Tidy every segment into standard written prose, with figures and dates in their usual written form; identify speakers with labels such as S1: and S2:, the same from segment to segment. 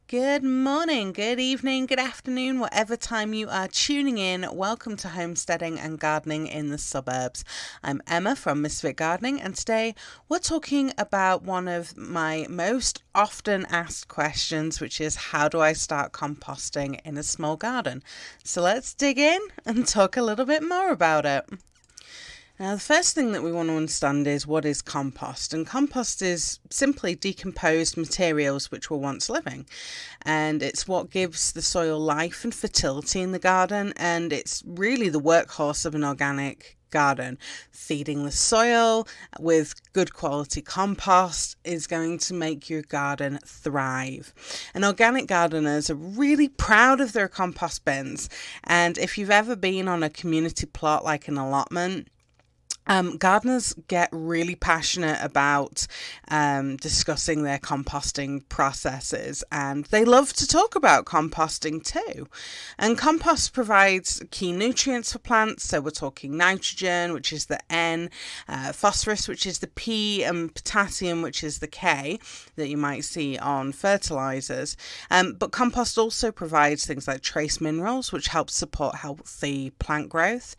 S1: Good morning, good evening, good afternoon, whatever time you are tuning in. Welcome to Homesteading and Gardening in the Suburbs. I'm Emma from Misfit Gardening, and today we're talking about one of my most often asked questions, which is how do I start composting in a small garden? So let's dig in and talk a little bit more about it. Now, the first thing that we want to understand is what is compost. And compost is simply decomposed materials which were once living. And it's what gives the soil life and fertility in the garden. And it's really the workhorse of an organic garden. Feeding the soil with good quality compost is going to make your garden thrive. And organic gardeners are really proud of their compost bins. And if you've ever been on a community plot like an allotment, gardeners get really passionate about discussing their composting processes, and they love to talk about composting too. And compost provides key nutrients for plants, so we're talking nitrogen, which is the N, phosphorus, which is the P, and potassium, which is the K that you might see on fertilizers. But compost also provides things like trace minerals, which help support healthy plant growth.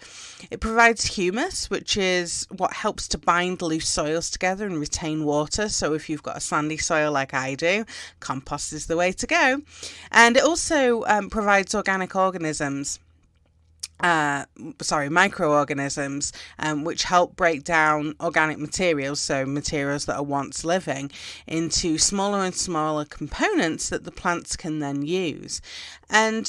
S1: It provides humus, which is what helps to bind loose soils together and retain water. So if you've got a sandy soil like I do, compost is the way to go. And it also provides microorganisms, which help break down organic materials, so materials that are once living, into smaller and smaller components that the plants can then use. And,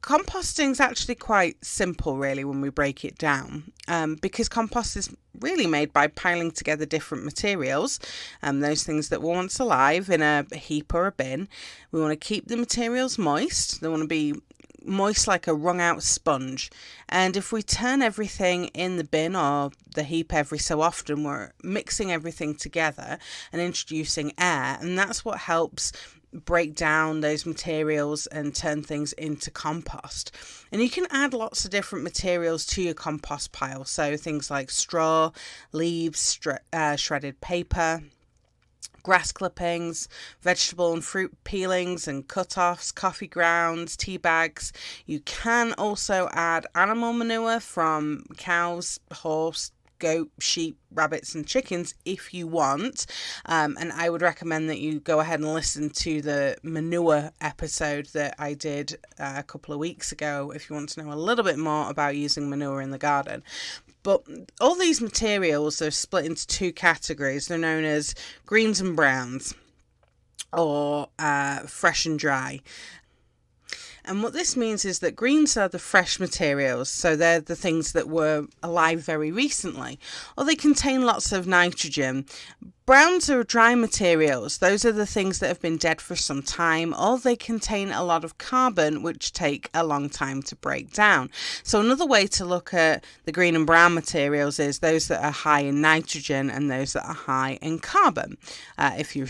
S1: composting is actually quite simple, really, when we break it down, because compost is really made by piling together different materials, those things that were once alive, in a heap or a bin. We want to keep the materials moist. They want to be moist like a wrung out sponge, and if we turn everything in the bin or the heap every so often, we're mixing everything together and introducing air, and that's what helps break down those materials and turn things into compost. And you can add lots of different materials to your compost pile, so things like straw, leaves, shredded paper, grass clippings, vegetable and fruit peelings and cut-offs, coffee grounds, tea bags. You can also add animal manure from cows, horse, goat, sheep, rabbits and chickens if you want, and I would recommend that you go ahead and listen to the manure episode that I did a couple of weeks ago if you want to know a little bit more about using manure in the garden. But all these materials are split into two categories. They're known as greens and browns, or fresh and dry. And what this means is that greens are the fresh materials, so they're the things that were alive very recently, or they contain lots of nitrogen. Browns are dry materials. Those are the things that have been dead for some time, or they contain a lot of carbon, which take a long time to break down. So another way to look at the green and brown materials is those that are high in nitrogen and those that are high in carbon, if you're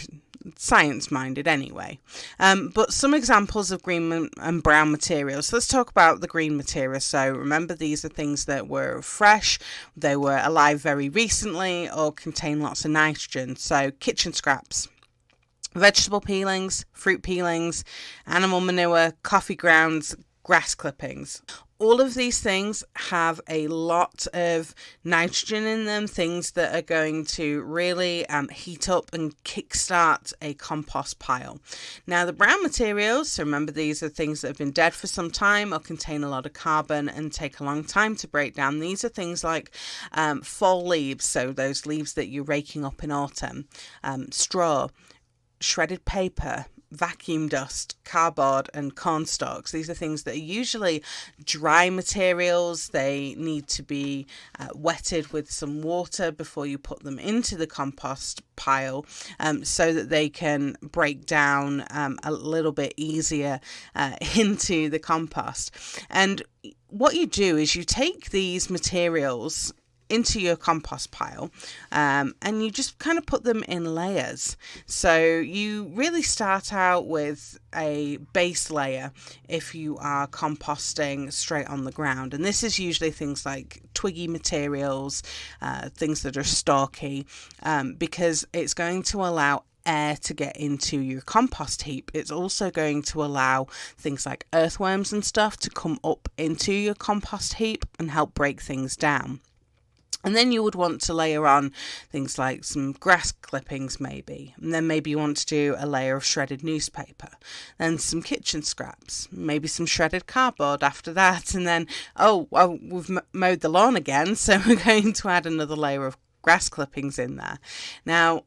S1: science-minded anyway. But some examples of green and brown materials. Let's talk about the green materials. So remember, these are things that were fresh, they were alive very recently, or contain lots of nitrogen. So kitchen scraps, vegetable peelings, fruit peelings, animal manure, coffee grounds, grass clippings. All of these things have a lot of nitrogen in them, things that are going to really heat up and kickstart a compost pile. Now, the brown materials, so remember, these are things that have been dead for some time or contain a lot of carbon and take a long time to break down. These are things like fall leaves, so those leaves that you're raking up in autumn, straw, shredded paper, vacuum dust, cardboard and corn stalks. These are things that are usually dry materials. They need to be wetted with some water before you put them into the compost pile, so that they can break down a little bit easier into the compost. And what you do is you take these materials into your compost pile, and you just kind of put them in layers. So you really start out with a base layer if you are composting straight on the ground, and this is usually things like twiggy materials, things that are stalky, because it's going to allow air to get into your compost heap. It's also going to allow things like earthworms and stuff to come up into your compost heap and help break things down. And then you would want to layer on things like some grass clippings maybe. And then maybe you want to do a layer of shredded newspaper. Then some kitchen scraps. Maybe some shredded cardboard after that. And then, we've mowed the lawn again. So we're going to add another layer of grass clippings in there. Now,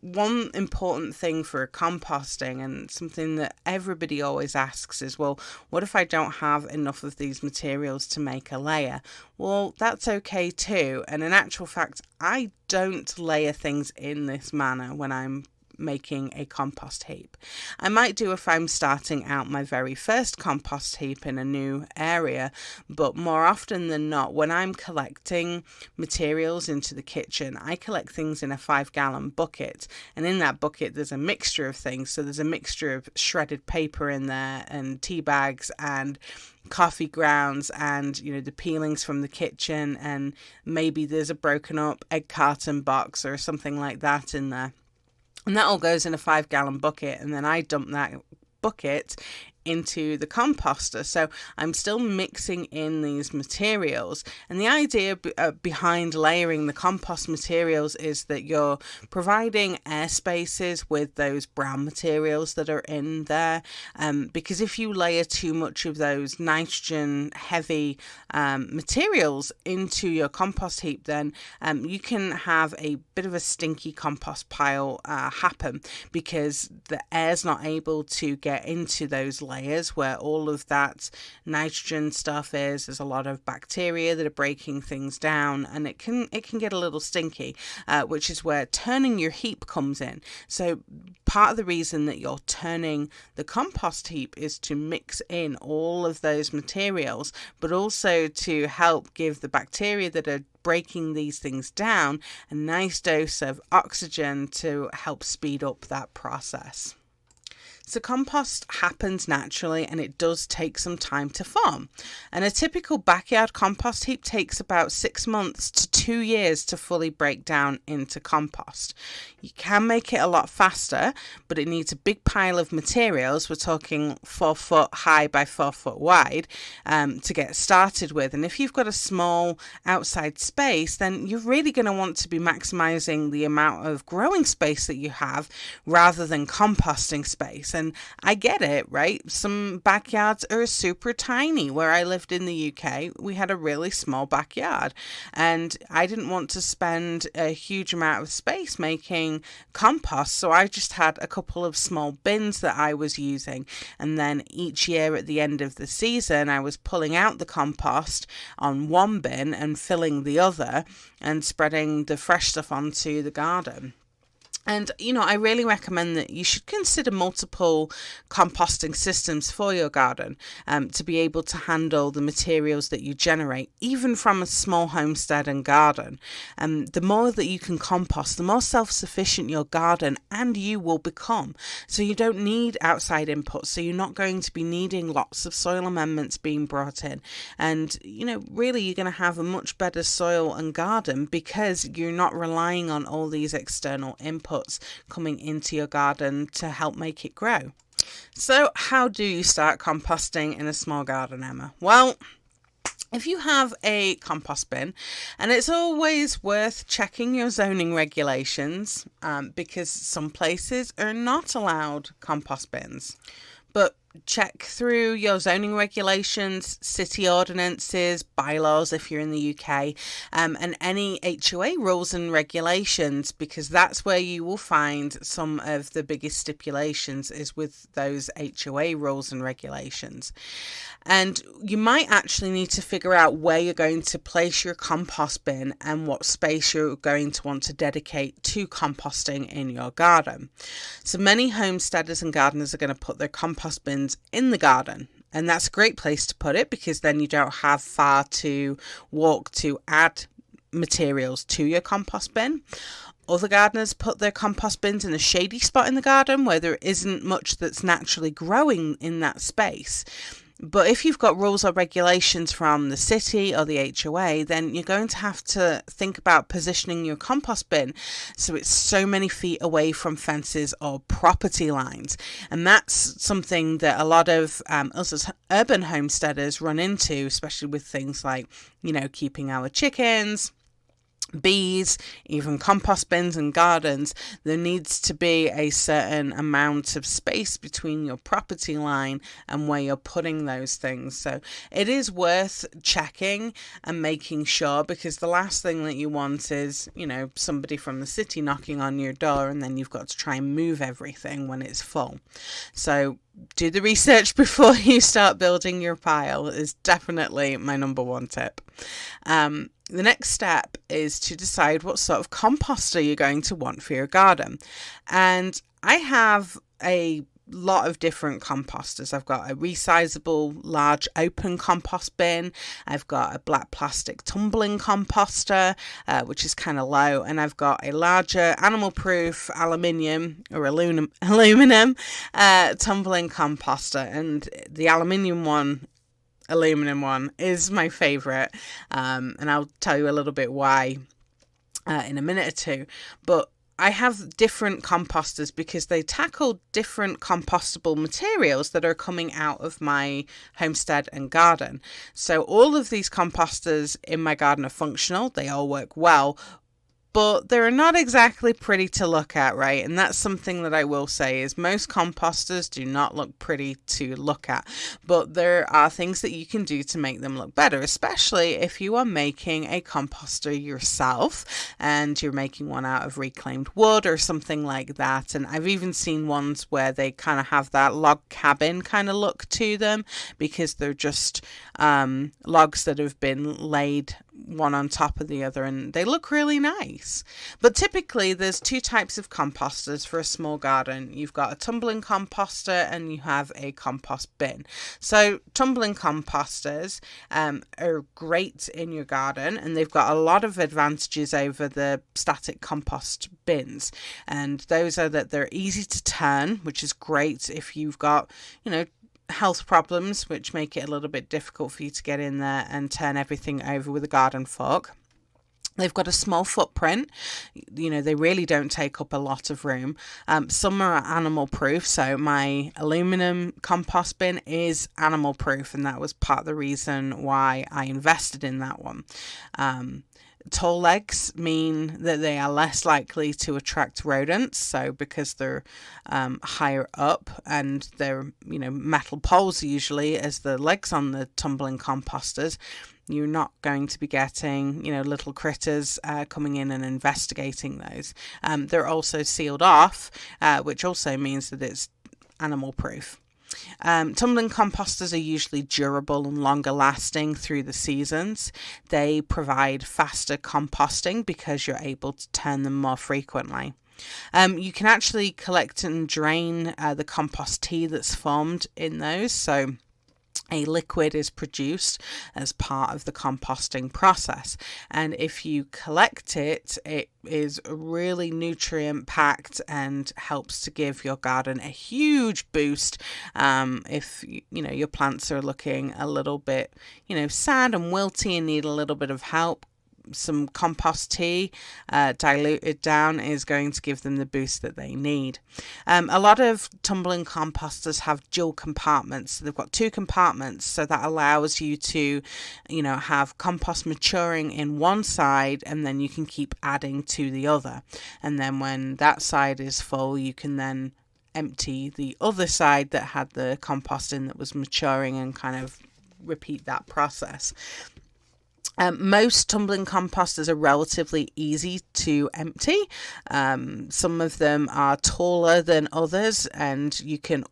S1: one important thing for composting, and something that everybody always asks, is, well, what if I don't have enough of these materials to make a layer? Well, that's okay too. And in actual fact, I don't layer things in this manner when I'm making a compost heap. I might do if I'm starting out my very first compost heap in a new area, but more often than not, when I'm collecting materials into the kitchen, I collect things in a 5-gallon bucket, and in that bucket there's a mixture of things. So there's a mixture of shredded paper in there, and tea bags, and coffee grounds, and the peelings from the kitchen, and maybe there's a broken up egg carton box or something like that in there. And that all goes in a 5-gallon bucket, and then I dump that bucket into the composter. So I'm still mixing in these materials, and the idea behind layering the compost materials is that you're providing air spaces with those brown materials that are in there, because if you layer too much of those nitrogen heavy materials into your compost heap, then you can have a bit of a stinky compost pile happen, because the air's not able to get into those layers where all of that nitrogen stuff is. There's a lot of bacteria that are breaking things down, and it can get a little stinky, which is where turning your heap comes in. So part of the reason that you're turning the compost heap is to mix in all of those materials, but also to help give the bacteria that are breaking these things down a nice dose of oxygen to help speed up that process. So compost happens naturally, and it does take some time to form. And a typical backyard compost heap takes about 6 months to 2 years to fully break down into compost. You can make it a lot faster, but it needs a big pile of materials. We're talking 4 foot high by 4 foot wide to get started with. And if you've got a small outside space, then you're really going to want to be maximizing the amount of growing space that you have rather than composting space. And I get it, right? Some backyards are super tiny. Where I lived in the UK, we had a really small backyard, and I didn't want to spend a huge amount of space making compost, so I just had a couple of small bins that I was using, and then each year at the end of the season I was pulling out the compost on one bin and filling the other and spreading the fresh stuff onto the garden. And, I really recommend that you should consider multiple composting systems for your garden to be able to handle the materials that you generate, even from a small homestead and garden. The more that you can compost, the more self-sufficient your garden and you will become. So you don't need outside input. So you're not going to be needing lots of soil amendments being brought in. And, really you're going to have a much better soil and garden because you're not relying on all these external inputs coming into your garden to help make it grow. So how do you start composting in a small garden, Emma? Well, if you have a compost bin, and it's always worth checking your zoning regulations because some places are not allowed compost bins. But check through your zoning regulations, city ordinances, bylaws if you're in the UK, and any HOA rules and regulations, because that's where you will find some of the biggest stipulations is with those HOA rules and regulations. And you might actually need to figure out where you're going to place your compost bin and what space you're going to want to dedicate to composting in your garden. So many homesteaders and gardeners are going to put their compost bins in the garden. And that's a great place to put it because then you don't have far to walk to add materials to your compost bin. Other gardeners put their compost bins in a shady spot in the garden where there isn't much that's naturally growing in that space. But if you've got rules or regulations from the city or the HOA, then you're going to have to think about positioning your compost bin so it's so many feet away from fences or property lines. And that's something that a lot of us as urban homesteaders run into, especially with things like, keeping our chickens, bees, even compost bins and gardens. There needs to be a certain amount of space between your property line and where you're putting those things. So it is worth checking and making sure, because the last thing that you want is, somebody from the city knocking on your door and then you've got to try and move everything when it's full. So do the research before you start building your pile is definitely my number one tip. The next step is to decide what sort of composter you're going to want for your garden. And I have a lot of different composters. I've got a resizable large open compost bin. I've got a black plastic tumbling composter, which is kind of low, and I've got a larger animal proof aluminium tumbling composter. And the aluminum one is my favorite, and I'll tell you a little bit why in a minute or two. But I have different composters because they tackle different compostable materials that are coming out of my homestead and garden. So all of these composters in my garden are functional. They all work well, but they're not exactly pretty to look at, right? And that's something that I will say is most composters do not look pretty to look at, but there are things that you can do to make them look better, especially if you are making a composter yourself and you're making one out of reclaimed wood or something like that. And I've even seen ones where they kind of have that log cabin kind of look to them, because they're just logs that have been laid one on top of the other, and they look really nice. But typically there's two types of composters for a small garden. You've got a tumbling composter and you have a compost bin. So tumbling composters are great in your garden, and they've got a lot of advantages over the static compost bins, and those are that they're easy to turn, which is great if you've got health problems which make it a little bit difficult for you to get in there and turn everything over with a garden fork. They've got a small footprint. They really don't take up a lot of room. Some are animal proof. So my aluminum compost bin is animal proof, and that was part of the reason why I invested in that one. Tall legs mean that they are less likely to attract rodents. So because they're higher up, and they're metal poles usually as the legs on the tumbling composters, you're not going to be getting little critters coming in and investigating those. They're also sealed off, which also means that it's animal proof. Tumbling composters are usually durable and longer lasting through the seasons. They provide faster composting because you're able to turn them more frequently. You can actually collect and drain the compost tea that's formed in those. So a liquid is produced as part of the composting process, and if you collect it, it is really nutrient packed and helps to give your garden a huge boost. If your plants are looking a little bit sad and wilty and need a little bit of help, some compost tea diluted down is going to give them the boost that they need. A lot of tumbling composters have dual compartments. So they've got two compartments, so that allows you to have compost maturing in one side, and then you can keep adding to the other, and then when that side is full, you can then empty the other side that had the compost in that was maturing, and kind of repeat that process. Most tumbling composters are relatively easy to empty. Some of them are taller than others, and you can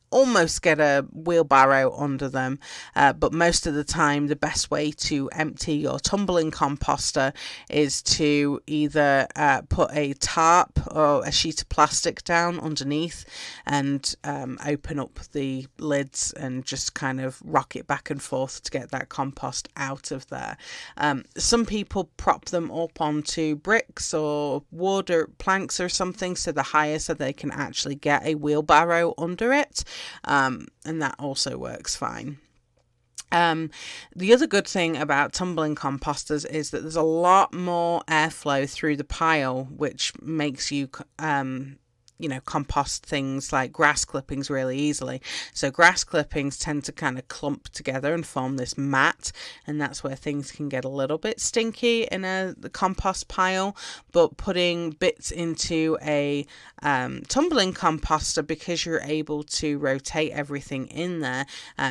S1: almost get a wheelbarrow under them, but most of the time the best way to empty your tumbling composter is to either put a tarp or a sheet of plastic down underneath and open up the lids and just kind of rock it back and forth to get that compost out of there. Some people prop them up onto bricks or wood or planks or something, so they're higher, so they can actually get a wheelbarrow under it. and that also works fine. The other good thing about tumbling composters is that there's a lot more airflow through the pile, which makes you compost things like grass clippings really easily. So grass clippings tend to kind of clump together and form this mat, and that's where things can get a little bit stinky in the compost pile. But putting bits into a tumbling composter, because you're able to rotate everything in there,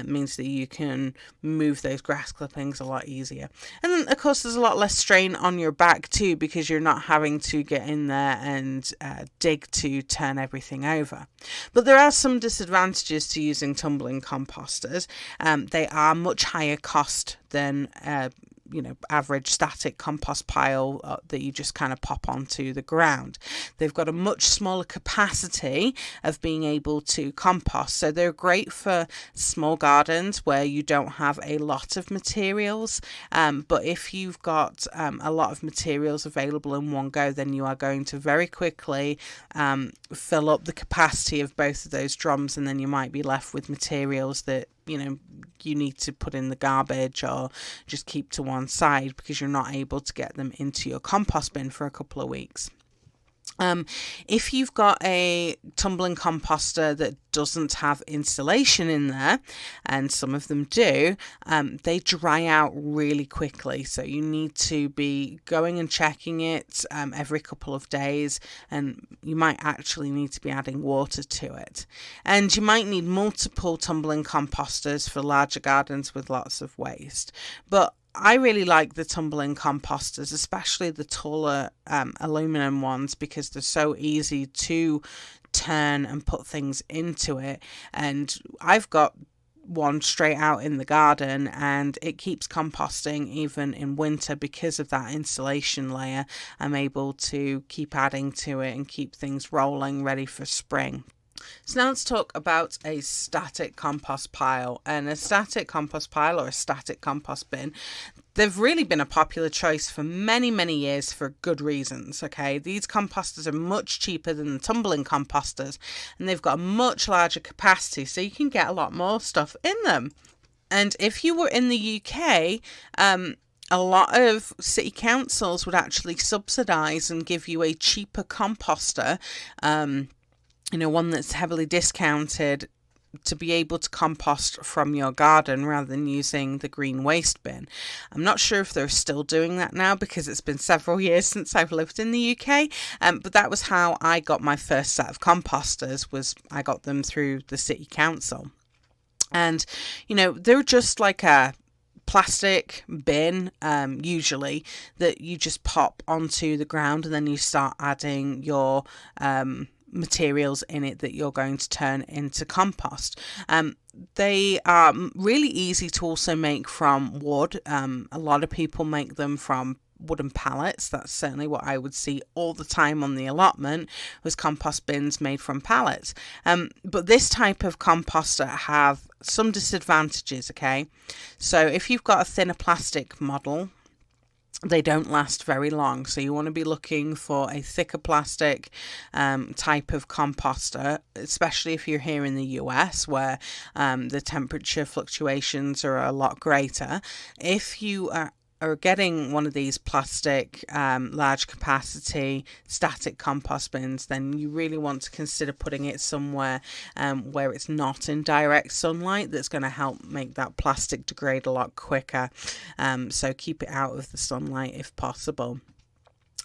S1: means that you can move those grass clippings a lot easier. And then, of course, there's a lot less strain on your back too, because you're not having to get in there and dig to turn everything over. But there are some disadvantages to using tumbling composters. They are much higher cost than average static compost pile that you just kind of pop onto the ground. They've got a much smaller capacity of being able to compost, so they're great for small gardens where you don't have a lot of materials. But if you've got a lot of materials available in one go, then you are going to very quickly fill up the capacity of both of those drums, and then you might be left with materials that you need to put in the garbage or just keep to one side because you're not able to get them into your compost bin for a couple of weeks. If you've got a tumbling composter that doesn't have insulation in there, and some of them do, they dry out really quickly. So you need to be going and checking it every couple of days, and you might actually need to be adding water to it. And you might need multiple tumbling composters for larger gardens with lots of waste. But I really like the tumbling composters, especially the taller aluminum ones, because they're so easy to turn and put things into it. And I've got one straight out in the garden, and it keeps composting even in winter because of that insulation layer. I'm able to keep adding to it and keep things rolling ready for spring. So now let's talk about a static compost pile. And a static compost pile, or a static compost bin, they've really been a popular choice for many, many years for good reasons, okay? These composters are much cheaper than the tumbling composters, and they've got a much larger capacity, so you can get a lot more stuff in them. And if you were in the UK, a lot of city councils would actually subsidise and give you a cheaper composter, one that's heavily discounted, to be able to compost from your garden rather than using the green waste bin. I'm not sure if they're still doing that now, because it's been several years since I've lived in the UK, but that was how I got my first set of composters. Was I got them through the city council. And they're just like a plastic bin, usually, that you just pop onto the ground, and then you start adding your materials in it that you're going to turn into compost. They are really easy to also make from wood. A lot of people make them from wooden pallets. That's certainly what I would see all the time on the allotment, was compost bins made from pallets. But this type of composter have some disadvantages, okay? So if you've got a thinner plastic model, they don't last very long, so you want to be looking for a thicker plastic type of composter, especially if you're here in the US, where the temperature fluctuations are a lot greater. If you are getting one of these plastic large capacity static compost bins, then you really want to consider putting it somewhere where it's not in direct sunlight. That's going to help make that plastic degrade a lot quicker, so keep it out of the sunlight if possible.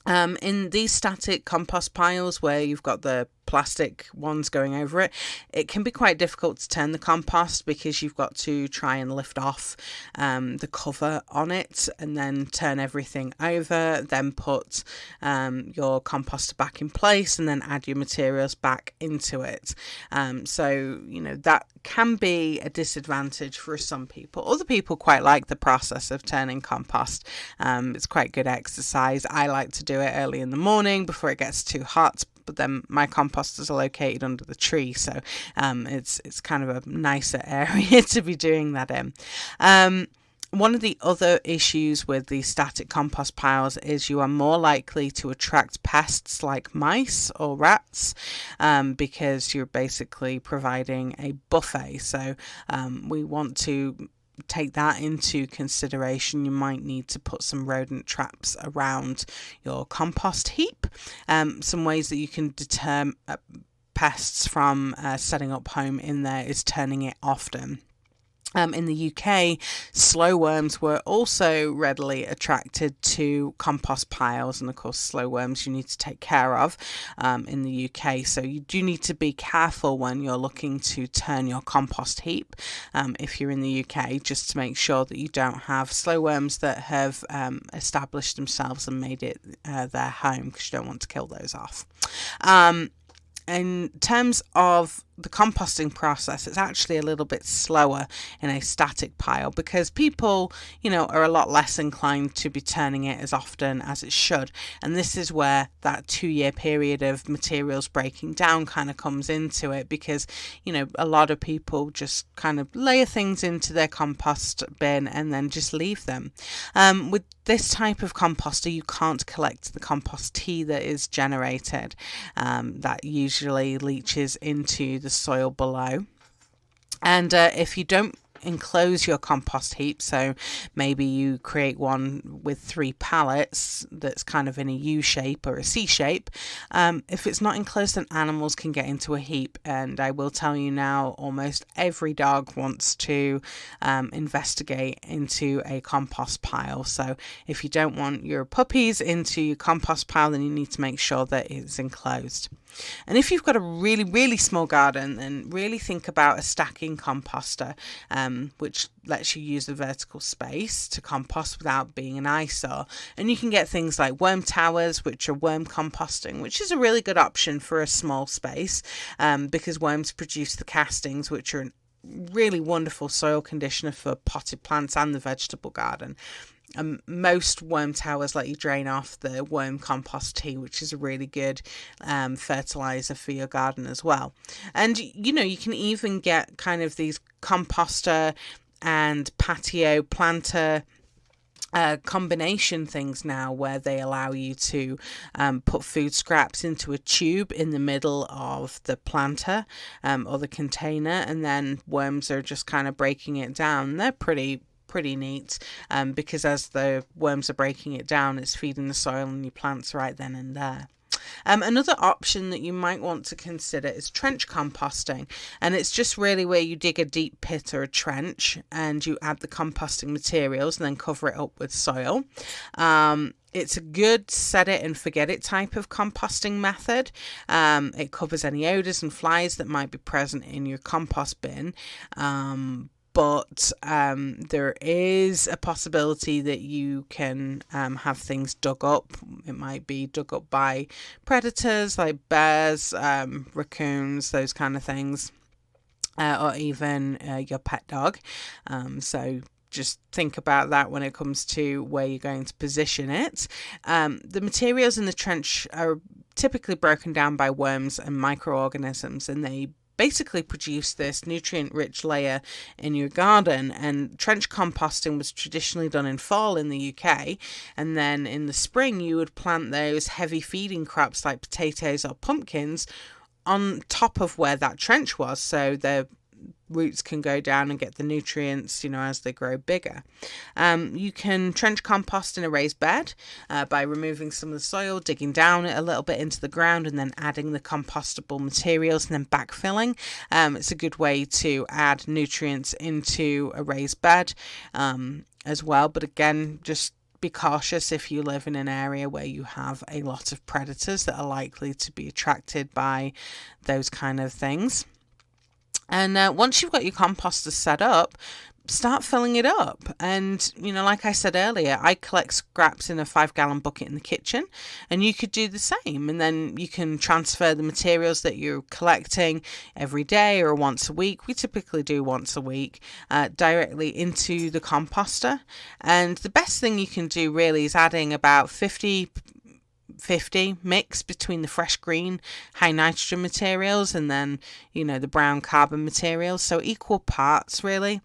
S1: In these static compost piles where you've got the plastic ones going over it, it can be quite difficult to turn the compost, because you've got to try and lift off the cover on it and then turn everything over, then put your composter back in place, and then add your materials back into it. So that can be a disadvantage for some people. Other people quite like the process of turning compost. It's quite good exercise. I like to do it early in the morning before it gets too hot, but then my composters are located under the tree, so it's kind of a nicer area to be doing that in. One of the other issues with the static compost piles is you are more likely to attract pests like mice or rats, because you're basically providing a buffet. So we want to take that into consideration. You might need to put some rodent traps around your compost heap. Some ways that you can deter pests from setting up home in there is turning it often. In the UK, slow worms were also readily attracted to compost piles, and of course slow worms you need to take care of in the UK, so you do need to be careful when you're looking to turn your compost heap if you're in the UK, just to make sure that you don't have slow worms that have established themselves and made it their home, because you don't want to kill those off. In terms of the composting process, it's actually a little bit slower in a static pile because people, are a lot less inclined to be turning it as often as it should. And this is where that 2-year period of materials breaking down kind of comes into it, because, a lot of people just kind of layer things into their compost bin and then just leave them. With this type of composter, you can't collect the compost tea that is generated. That usually leaches into the soil below. And if you don't enclose your compost heap, so maybe you create one with 3 pallets that's kind of in a U shape or a C shape, if it's not enclosed, then animals can get into a heap. And I will tell you now, almost every dog wants to investigate into a compost pile. So if you don't want your puppies into your compost pile, then you need to make sure that it's enclosed. And if you've got a really, really small garden, then really think about a stacking composter, which lets you use the vertical space to compost without being an eyesore. And you can get things like worm towers, which are worm composting, which is a really good option for a small space, because worms produce the castings, which are a really wonderful soil conditioner for potted plants and the vegetable garden. Most worm towers let you drain off the worm compost tea, which is a really good fertilizer for your garden as well. And you can even get kind of these composter and patio planter combination things now, where they allow you to put food scraps into a tube in the middle of the planter or the container, and then worms are just kind of breaking it down. They're pretty neat, because as the worms are breaking it down, it's feeding the soil and your plants right then and there. Another option that you might want to consider is trench composting, and it's just really where you dig a deep pit or a trench and you add the composting materials and then cover it up with soil. It's a good set it and forget it type of composting method. It covers any odours and flies that might be present in your compost bin. But there is a possibility that you can have things dug up. It might be dug up by predators like bears, raccoons, those kind of things, or even your pet dog. So just think about that when it comes to where you're going to position it. The materials in the trench are typically broken down by worms and microorganisms, and they basically produce this nutrient-rich layer in your garden. And trench composting was traditionally done in fall in the UK, and then in the spring you would plant those heavy feeding crops like potatoes or pumpkins on top of where that trench was, so the roots can go down and get the nutrients, as they grow bigger. You can trench compost in a raised bed by removing some of the soil, digging down it a little bit into the ground, and then adding the compostable materials and then backfilling. It's a good way to add nutrients into a raised bed as well. But again, just be cautious if you live in an area where you have a lot of predators that are likely to be attracted by those kind of things. And once you've got your composter set up, start filling it up. And, like I said earlier, I collect scraps in a 5-gallon bucket in the kitchen, and you could do the same. And then you can transfer the materials that you're collecting every day or once a week. We typically do once a week, directly into the composter. And the best thing you can do really is adding about 50 mix between the fresh green high nitrogen materials and then the brown carbon materials, so equal parts really,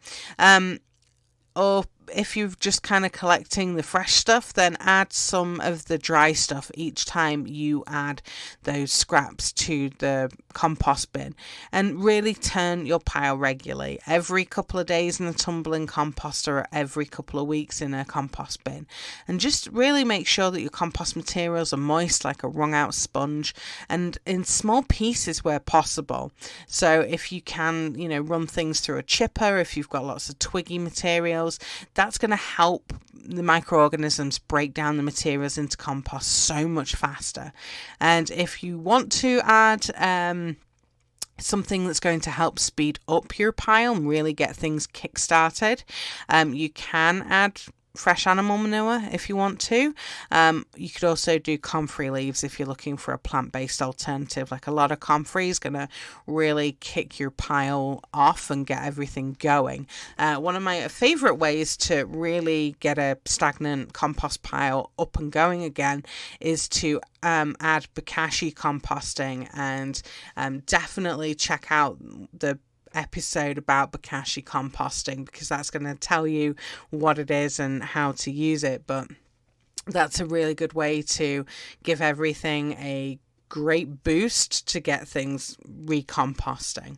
S1: or if you're just kind of collecting the fresh stuff, then add some of the dry stuff each time you add those scraps to the compost bin, and really turn your pile regularly, every couple of days in the tumbling composter or every couple of weeks in a compost bin, and just really make sure that your compost materials are moist like a wrung out sponge and in small pieces where possible. So if you can, run things through a chipper, if you've got lots of twiggy materials, that's going to help the microorganisms break down the materials into compost so much faster. And if you want to add something that's going to help speed up your pile and really get things kick-started, you can add fresh animal manure if you want to. You could also do comfrey leaves if you're looking for a plant-based alternative. Like, a lot of comfrey is going to really kick your pile off and get everything going. One of my favourite ways to really get a stagnant compost pile up and going again is to add bokashi composting, and definitely check out the episode about bokashi composting, because that's going to tell you what it is and how to use it. But that's a really good way to give everything a great boost to get things recomposting.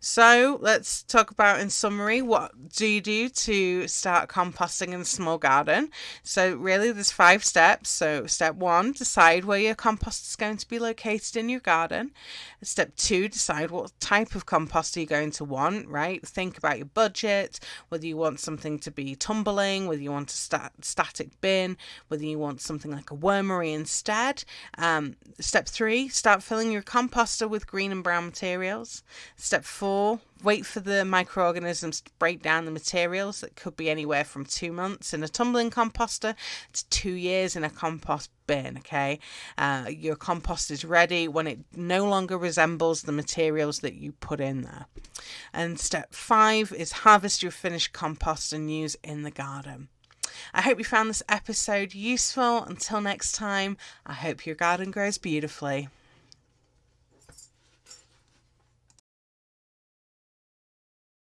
S1: So let's talk about, in summary, what do you do to start composting in a small garden? So really there's 5 steps. So step 1, decide where your compost is going to be located in your garden. Step 2, decide what type of compost you're going to want, right? Think about your budget, whether you want something to be tumbling, whether you want a static bin, whether you want something like a wormery instead. Step 3, start filling your composter with green and brown materials. Step 4, wait for the microorganisms to break down the materials. That could be anywhere from 2 months in a tumbling composter to 2 years in a compost bin, okay? Your compost is ready when it no longer resembles the materials that you put in there. And step 5 is harvest your finished compost and use in the garden. I hope you found this episode useful. Until next time, I hope your garden grows beautifully.